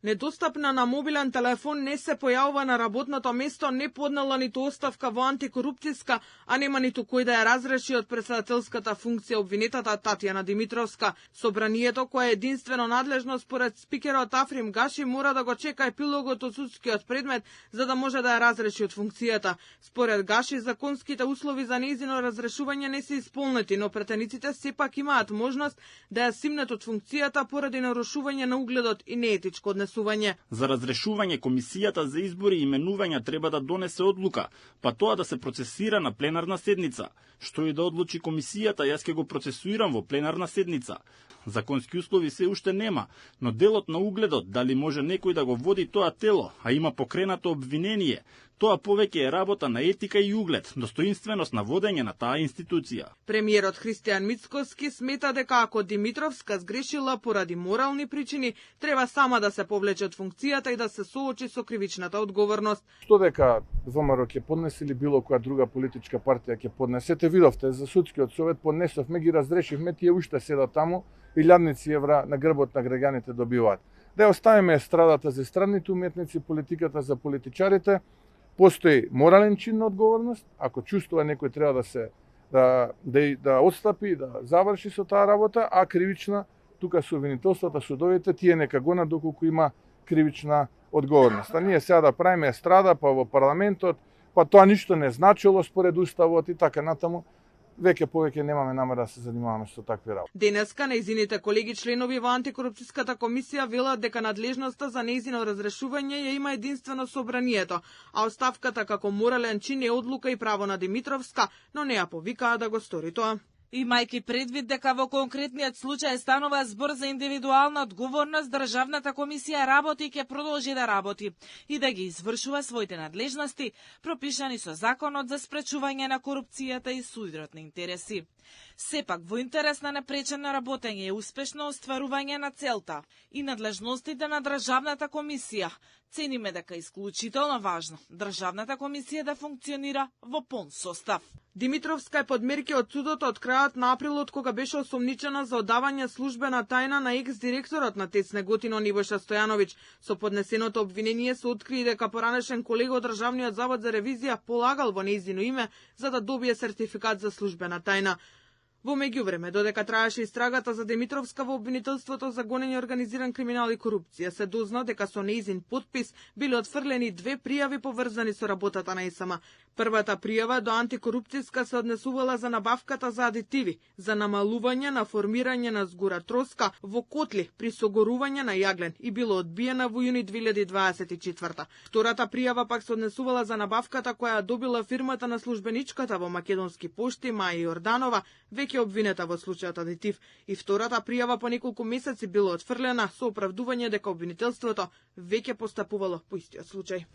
Недостапна на мобилен телефон, не се појавува на работното место, не поднела ниту оставка во антикорупцијска, а нема ниту кој да ја разреши од председателската функција обвинетата Татјана Димитровска. Собранието, кое е единствено надлежно според спикерот Африм Гаши, мора да го чека епилогот од судскиот предмет за да може да ја разреши од функцијата. Според Гаши, законските услови за нејзино разрешување не се исполнети, но претениците сепак имаат можност да ја симнат од функцијата поради нарушување на угледот и неетичко однесување. За разрешување комисијата за избори и именувања треба да донесе одлука, па тоа да се процесира на пленарна седница. Што и да одлучи комисијата, јас ќе го процесуирам во пленарна седница. Законски услови се уште нема, но делот на угледот, дали може некој да го води тоа тело, а има покренато обвинение, тоа повеќе е работа на етика и углед, достоинственост на водење на таа институција. Премиерот Христијан Мицкоски смета дека ако Димитровска сгрешила поради морални причини, треба сама да се повлече од функцијата и да се соочи со кривичната одговорност. Што дека ВМРО ќе поднесе или било која друга политичка партија ќе поднесе, те видовте за судскиот совет поднесовме, ги разрешивме, тие уште седат таму, илјадници евра на грбот на граѓаните добиваат. Да ја оставиме естрадата за естрадните уметници, политиката за политичарите. Постои морален чин на одговорност, ако чувствува некој треба да отстапи, да заврши со таа работа, а кривична, тука со обвинителствата, судовите, тие нека гонат доколку има кривична одговорност. А ние сега да правиме естрада, па во парламентот, па тоа ништо не значило според уставот и така натаму, веќе повеќе немаме намера да се занимаваме со такви работи. Денеска нејзините колеги членови во антикорупцијската комисија велат дека надлежноста за нејзино разрешување ја има единствено собранието, а оставката како морален чин е одлука и право на Димитровска, но не ја повикаа да го стори тоа. Имајќи предвид дека во конкретниот случај станува збор за индивидуална одговорност, Државната комисија работи и ќе продолжи да работи и да ги извршува своите надлежности, пропишани со Законот за спречување на корупцијата и судирот на интереси. Сепак, во интерес на непречено работење и успешно остварување на целта и надлежностите на Државната комисија, цениме дека е исклучително важно Државната комисија да функционира во полн состав. Димитровска е под мерки од судот од крајот на априлот, кога беше осомничена за одавање службена тајна на екс-директорот на ТЕЦ Неготино Нибојша Стојановиќ. Со поднесеното обвинение се откри дека поранешен колега од Државниот завод за ревизија полагал во нејзино име за да добие сертификат за службена тајна. Во меѓувреме, додека траеше истрагата за Димитровска во обвинителството за гонење организиран криминал и корупција, се дозна дека со нејзин подпис биле отфрлени 2 пријави поврзани со работата на СМ. Првата пријава до антикорупцијска се однесувала за набавката за адитиви, за намалување на формирање на згура троска во котли при согорување на јаглен и било одбиена во јуни 2024. Втората пријава пак се однесувала за набавката која добила фирмата на службеничката во Македонски пошти Маја Јорданова, веќе обвинета во случајот адитив, и втората пријава по неколку месеци било отфрлена со оправдување дека обвинителството веќе постапувало по истиот случај.